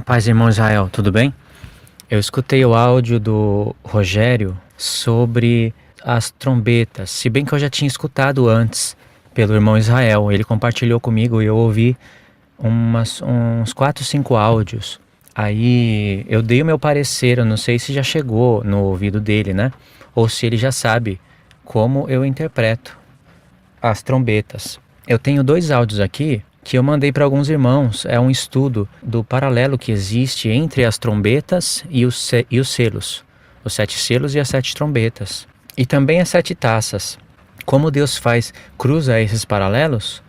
Paz, irmão Israel, tudo bem? Eu escutei o áudio do Rogério sobre as trombetas, se bem que eu já tinha escutado antes pelo irmão Israel. Ele compartilhou comigo e eu ouvi uns 4, 5 áudios. Aí eu dei o meu parecer, eu não sei se já chegou no ouvido dele, né? Ou se ele já sabe como eu interpreto as trombetas. Eu tenho 2 áudios aqui que eu mandei para alguns irmãos. É um estudo do paralelo que existe entre as trombetas e os selos. Os 7 selos e as 7 trombetas. E também as 7 taças. Como Deus cruza esses paralelos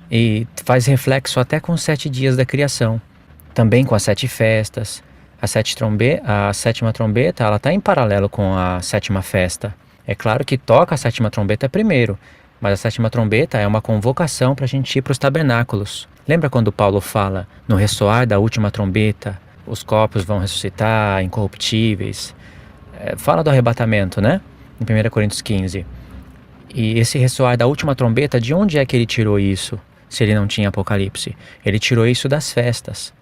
e faz reflexo até com os 7 dias da criação. Também com as 7 festas. A 7ª trombeta, ela está em paralelo com a 7ª festa. É claro que toca a 7ª trombeta primeiro, mas a 7ª trombeta é uma convocação para a gente ir para os tabernáculos. Lembra quando Paulo fala, no ressoar da última trombeta, os corpos vão ressuscitar, incorruptíveis? Fala do arrebatamento, né? Em 1 Coríntios 15. E esse ressoar da última trombeta, de onde é que ele tirou isso, se ele não tinha Apocalipse? Ele tirou isso das festas.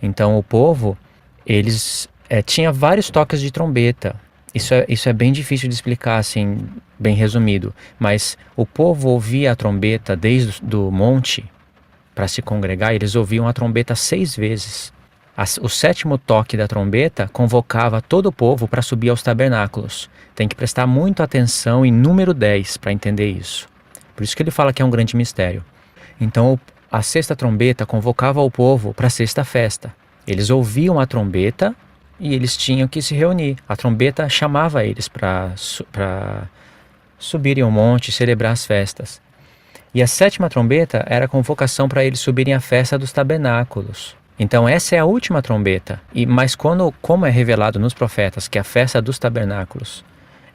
Então o povo, eles tinha vários toques de trombeta. Isso é bem difícil de explicar, assim, bem resumido. Mas o povo ouvia a trombeta desde o monte para se congregar. Eles ouviam a trombeta 6 vezes. O 7º toque da trombeta convocava todo o povo para subir aos tabernáculos. Tem que prestar muito atenção em número 10 para entender isso. Por isso que ele fala que é um grande mistério. Então a 6ª trombeta convocava o povo para a 6ª festa. Eles ouviam a trombeta e eles tinham que se reunir. A trombeta chamava eles para subirem ao monte e celebrar as festas. E a 7ª trombeta era a convocação para eles subirem à festa dos tabernáculos. Então essa é a última trombeta. Mas como é revelado nos profetas que a festa dos tabernáculos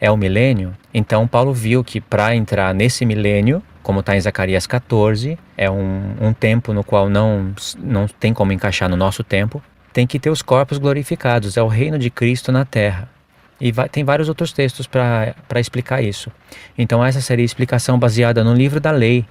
é o milênio, então Paulo viu que para entrar nesse milênio, como está em Zacarias 14, é um tempo no qual não tem como encaixar no nosso tempo, tem que ter os corpos glorificados, é o reino de Cristo na terra. E tem vários outros textos para explicar isso. Então essa seria a explicação baseada no livro da lei,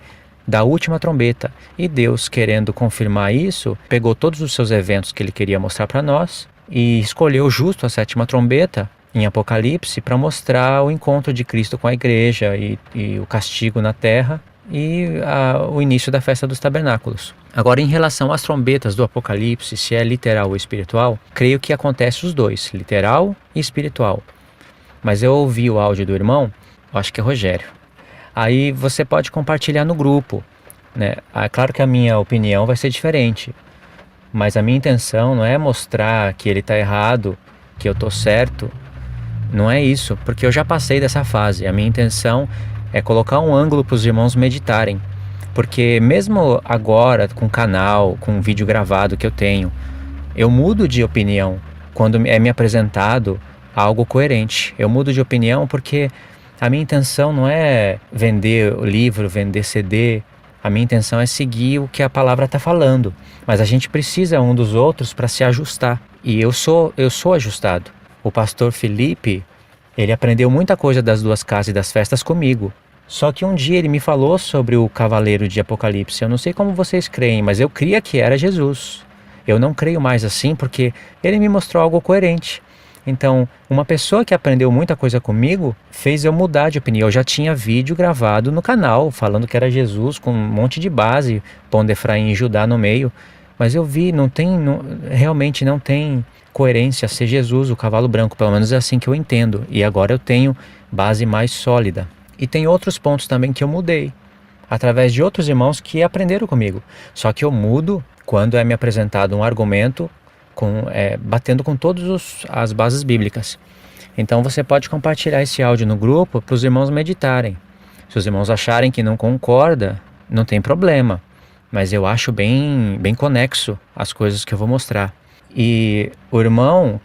da última trombeta. E Deus, querendo confirmar isso, pegou todos os seus eventos que ele queria mostrar para nós e escolheu justo a 7ª trombeta em Apocalipse para mostrar o encontro de Cristo com a igreja e o castigo na terra e o início da festa dos tabernáculos. Agora, em relação às trombetas do Apocalipse, se é literal ou espiritual, creio que acontece os dois, literal e espiritual. Mas eu ouvi o áudio do irmão, acho que é Rogério. Aí você pode compartilhar no grupo, né? Claro que a minha opinião vai ser diferente, mas a minha intenção não é mostrar que ele está errado, que eu estou certo. Não é isso, porque eu já passei dessa fase. A minha intenção é colocar um ângulo para os irmãos meditarem. Porque mesmo agora, com canal, com vídeo gravado que eu tenho, eu mudo de opinião quando é me apresentado algo coerente. Eu mudo de opinião porque a minha intenção não é vender o livro, vender CD. A minha intenção é seguir o que a palavra está falando. Mas a gente precisa um dos outros para se ajustar. E eu sou ajustado. O pastor Felipe, ele aprendeu muita coisa das 2 casas e das festas comigo. Só que um dia ele me falou sobre o cavaleiro de Apocalipse. Eu não sei como vocês creem, mas eu cria que era Jesus. Eu não creio mais assim porque ele me mostrou algo coerente. Então, uma pessoa que aprendeu muita coisa comigo fez eu mudar de opinião. Eu já tinha vídeo gravado no canal falando que era Jesus com um monte de base, Pão de Efraim e Judá no meio. Mas eu vi, realmente não tem coerência ser Jesus, o cavalo branco. Pelo menos é assim que eu entendo. E agora eu tenho base mais sólida. E tem outros pontos também que eu mudei, através de outros irmãos que aprenderam comigo. Só que eu mudo quando é me apresentado um argumento batendo com todas as bases bíblicas. Então você pode compartilhar esse áudio no grupo para os irmãos meditarem. Se os irmãos acharem que não concorda, não tem problema. Mas eu acho bem conexo as coisas que eu vou mostrar. E o irmão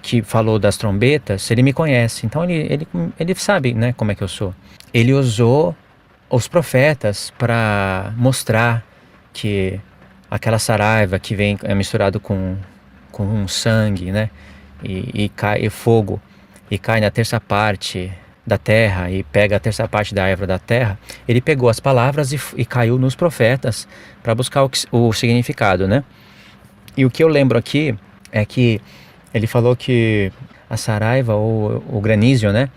que falou das trombetas, ele me conhece, então ele sabe, né, como é que eu sou. Ele usou os profetas para mostrar que aquela saraiva que vem misturado com sangue, né, e cai fogo, e cai na 3ª parte da terra e pega a 3ª parte da erva da terra, ele pegou as palavras e caiu nos profetas para buscar o significado, né? E o que eu lembro aqui é que ele falou que a Saraiva, ou o Granísio, né,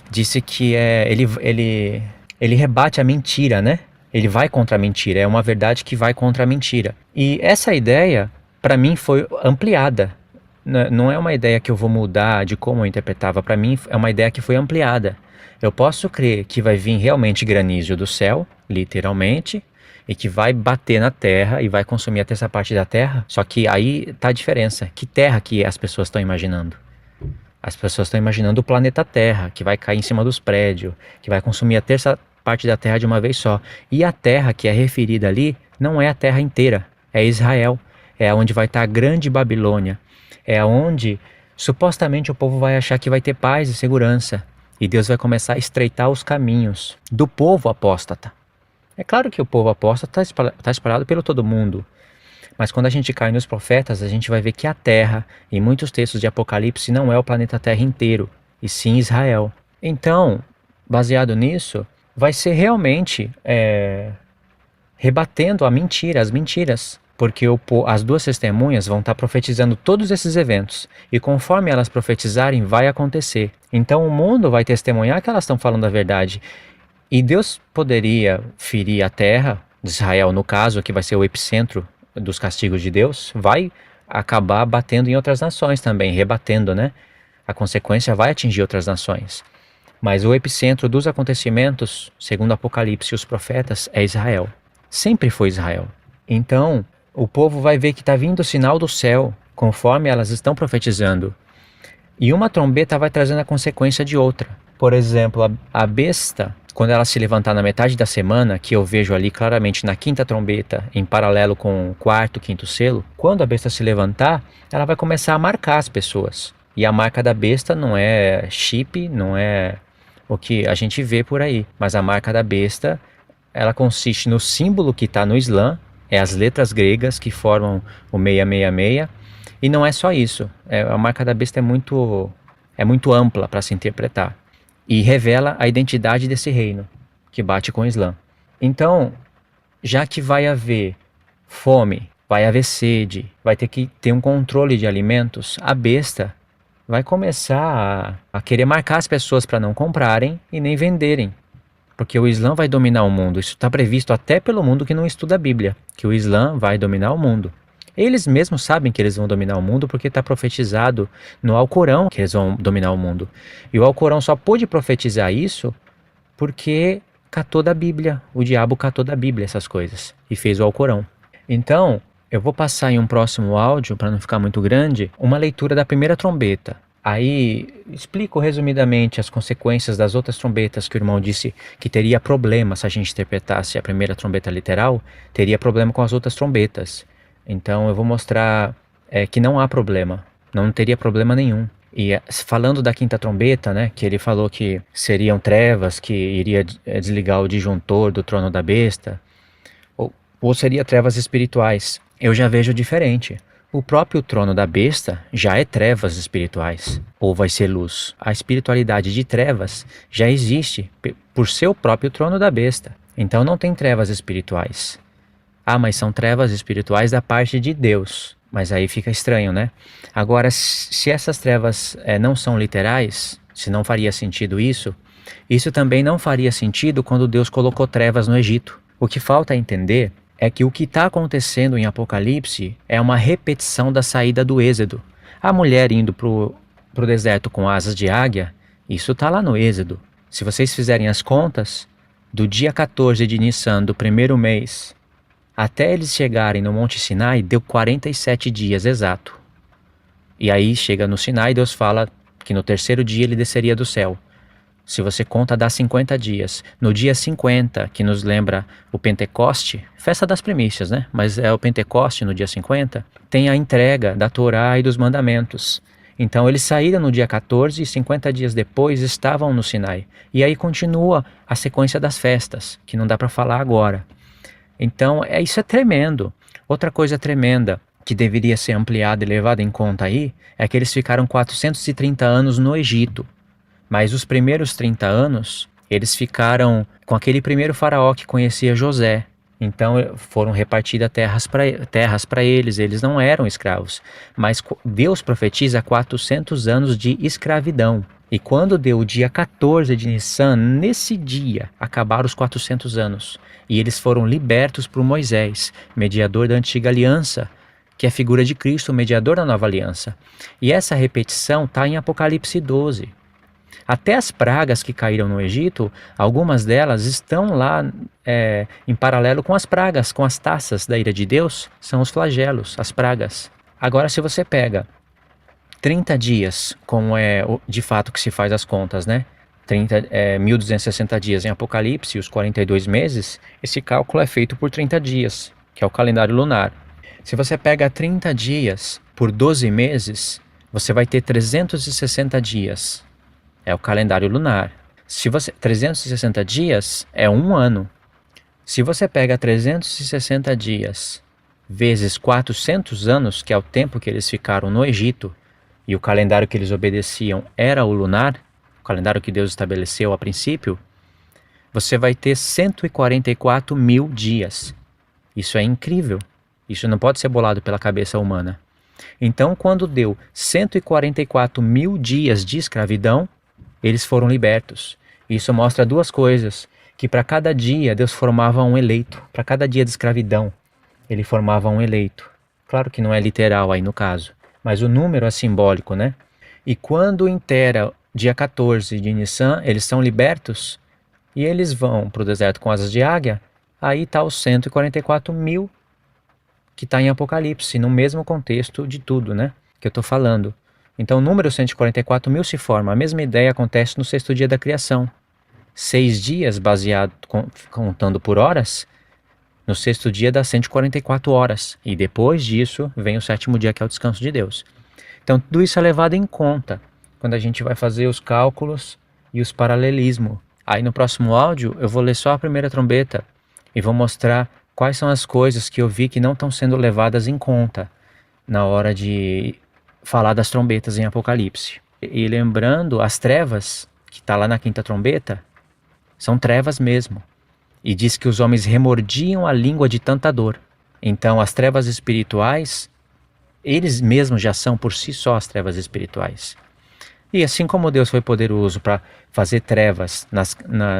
disse que ele rebate a mentira, né? Ele vai contra a mentira, é uma verdade que vai contra a mentira. E essa ideia, para mim, foi ampliada. Não é uma ideia que eu vou mudar de como eu interpretava, para mim é uma ideia que foi ampliada. Eu posso crer que vai vir realmente granizo do céu, literalmente, e que vai bater na terra e vai consumir a terça parte da terra, só que aí tá a diferença. Que terra que as pessoas estão imaginando? As pessoas estão imaginando o planeta Terra, que vai cair em cima dos prédios, que vai consumir a terça parte da Terra de uma vez só. E a Terra que é referida ali não é a Terra inteira, é Israel. É onde vai estar a grande Babilônia. É onde supostamente o povo vai achar que vai ter paz e segurança. E Deus vai começar a estreitar os caminhos do povo apóstata. É claro que o povo apóstata está espalhado pelo todo mundo. Mas quando a gente cai nos profetas, a gente vai ver que a Terra, em muitos textos de Apocalipse, não é o planeta Terra inteiro, e sim Israel. Então, baseado nisso, vai ser realmente rebatendo a mentira, as mentiras. Porque as duas testemunhas vão estar profetizando todos esses eventos. E conforme elas profetizarem, vai acontecer. Então o mundo vai testemunhar que elas estão falando a verdade. E Deus poderia ferir a terra de Israel, no caso, que vai ser o epicentro dos castigos de Deus, vai acabar batendo em outras nações também, rebatendo, né? A consequência vai atingir outras nações. Mas o epicentro dos acontecimentos, segundo Apocalipse e os profetas, é Israel. Sempre foi Israel. Então, o povo vai ver que está vindo o sinal do céu, conforme elas estão profetizando. E uma trombeta vai trazendo a consequência de outra. Por exemplo, a besta, quando ela se levantar na metade da semana, que eu vejo ali claramente na quinta trombeta, em paralelo com o quarto, quinto selo, quando a besta se levantar, ela vai começar a marcar as pessoas. E a marca da besta não é chip, não é o que a gente vê por aí. Mas a marca da besta, ela consiste no símbolo que está no Islã, é as letras gregas que formam o 666. E não é só isso, a marca da besta é muito ampla para se interpretar. E revela a identidade desse reino, que bate com o Islã. Então, já que vai haver fome, vai haver sede, vai ter que ter um controle de alimentos, a besta vai começar a querer marcar as pessoas para não comprarem e nem venderem. Porque o Islã vai dominar o mundo. Isso está previsto até pelo mundo que não estuda a Bíblia, que o Islã vai dominar o mundo. Eles mesmos sabem que eles vão dominar o mundo porque está profetizado no Alcorão que eles vão dominar o mundo. E o Alcorão só pôde profetizar isso porque catou da Bíblia. O diabo catou da Bíblia essas coisas e fez o Alcorão. Então, eu vou passar em um próximo áudio, para não ficar muito grande, uma leitura da primeira trombeta. Aí explico resumidamente as consequências das outras trombetas que o irmão disse que teria problema se a gente interpretasse a primeira trombeta literal, teria problema com as outras trombetas. Então eu vou mostrar que não há problema, não teria problema nenhum. E falando da quinta trombeta, né, que ele falou que seriam trevas, que iria desligar o disjuntor do trono da besta, ou seria trevas espirituais. Eu já vejo diferente. O próprio trono da besta já é trevas espirituais, ou vai ser luz. A espiritualidade de trevas já existe por ser o próprio trono da besta. Então não tem trevas espirituais. Ah, mas são trevas espirituais da parte de Deus. Mas aí fica estranho, né? Agora, se essas trevas não são literais, se não faria sentido isso também não faria sentido quando Deus colocou trevas no Egito. O que falta entender é que o que está acontecendo em Apocalipse é uma repetição da saída do Êxodo. A mulher indo pro deserto com asas de águia, isso está lá no Êxodo. Se vocês fizerem as contas, do dia 14 de Nissan do primeiro mês até eles chegarem no Monte Sinai, deu 47 dias exato. E aí chega no Sinai, Deus fala que no terceiro dia ele desceria do céu. Se você conta, dá 50 dias. No dia 50, que nos lembra o Pentecoste, festa das primícias, né? Mas é o Pentecoste no dia 50, tem a entrega da Torá e dos mandamentos. Então eles saíram no dia 14 e 50 dias depois estavam no Sinai. E aí continua a sequência das festas, que não dá para falar agora. Então, isso é tremendo. Outra coisa tremenda que deveria ser ampliada e levada em conta aí é que eles ficaram 430 anos no Egito. Mas os primeiros 30 anos, eles ficaram com aquele primeiro faraó que conhecia José. Então foram repartidas terras para eles, eles não eram escravos. Mas Deus profetiza 400 anos de escravidão. E quando deu o dia 14 de Nissan, nesse dia acabaram os 400 anos. E eles foram libertos por Moisés, mediador da antiga aliança, que é a figura de Cristo, mediador da nova aliança. E essa repetição está em Apocalipse 12. Até as pragas que caíram no Egito, algumas delas estão lá em paralelo com as pragas, com as taças da ira de Deus, são os flagelos, as pragas. Agora, se você pega 30 dias, como é de fato que se faz as contas, né? 1260 dias em Apocalipse e os 42 meses, esse cálculo é feito por 30 dias, que é o calendário lunar. Se você pega 30 dias por 12 meses, você vai ter 360 dias. É o calendário lunar. 360 dias é um ano. Se você pega 360 dias vezes 400 anos, que é o tempo que eles ficaram no Egito, e o calendário que eles obedeciam era o lunar, o calendário que Deus estabeleceu a princípio, você vai ter 144 mil dias. Isso é incrível. Isso não pode ser bolado pela cabeça humana. Então, quando deu 144 mil dias de escravidão, eles foram libertos. Isso mostra duas coisas, que para cada dia Deus formava um eleito, para cada dia de escravidão ele formava um eleito. Claro que não é literal aí no caso, mas o número é simbólico, né? E quando inteira dia 14 de Nissan, eles são libertos e eles vão para o deserto com asas de águia, aí está os 144 mil que está em Apocalipse, no mesmo contexto de tudo, né? Que eu estou falando. Então o número 144 mil se forma. A mesma ideia acontece no sexto dia da criação. 6 dias, baseado, contando por horas, no sexto dia dá 144 horas. E depois disso vem o sétimo dia, que é o descanso de Deus. Então tudo isso é levado em conta quando a gente vai fazer os cálculos e os paralelismos. Aí no próximo áudio eu vou ler só a primeira trombeta e vou mostrar quais são as coisas que eu vi que não estão sendo levadas em conta na hora de falar das trombetas em Apocalipse. E lembrando, as trevas, que está lá na quinta trombeta, são trevas mesmo. E diz que os homens remordiam a língua de tanta dor. Então as trevas espirituais, eles mesmos já são por si só as trevas espirituais. E assim como Deus foi poderoso para fazer trevas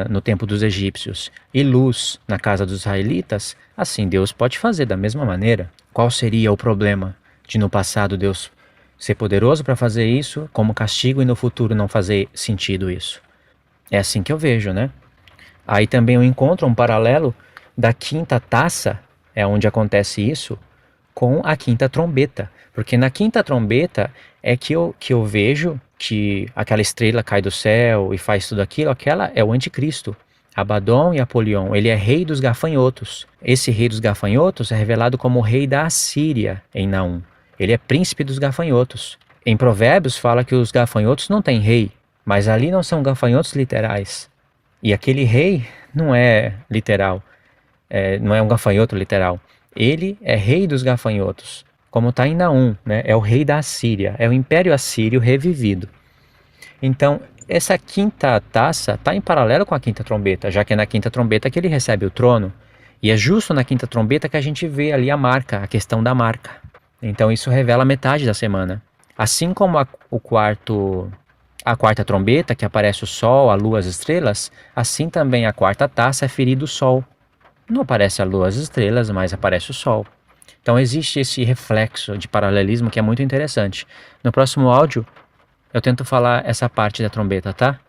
no tempo dos egípcios e luz na casa dos israelitas, assim Deus pode fazer da mesma maneira. Qual seria o problema de no passado Deus ser poderoso para fazer isso como castigo e no futuro não fazer sentido isso? É assim que eu vejo, né? Aí também eu encontro um paralelo da quinta taça, é onde acontece isso, com a quinta trombeta. Porque na quinta trombeta é que eu vejo que aquela estrela cai do céu e faz tudo aquilo, aquela é o anticristo. Abaddon e Apolion, ele é rei dos gafanhotos. Esse rei dos gafanhotos é revelado como o rei da Assíria em Naum. Ele é príncipe dos gafanhotos. Em Provérbios fala que os gafanhotos não têm rei, mas ali não são gafanhotos literais. E aquele rei não é literal, não é um gafanhoto literal. Ele é rei dos gafanhotos, como está em Naum, né? É o rei da Assíria, é o Império Assírio revivido. Então, essa quinta taça está em paralelo com a quinta trombeta, já que é na quinta trombeta que ele recebe o trono. E é justo na quinta trombeta que a gente vê ali a marca, a questão da marca. Então isso revela metade da semana. Assim como a quarta trombeta, que aparece o sol, a lua, as estrelas, assim também a quarta taça é ferido o sol. Não aparece a lua, as estrelas, mas aparece o sol. Então existe esse reflexo de paralelismo que é muito interessante. No próximo áudio eu tento falar essa parte da trombeta, tá?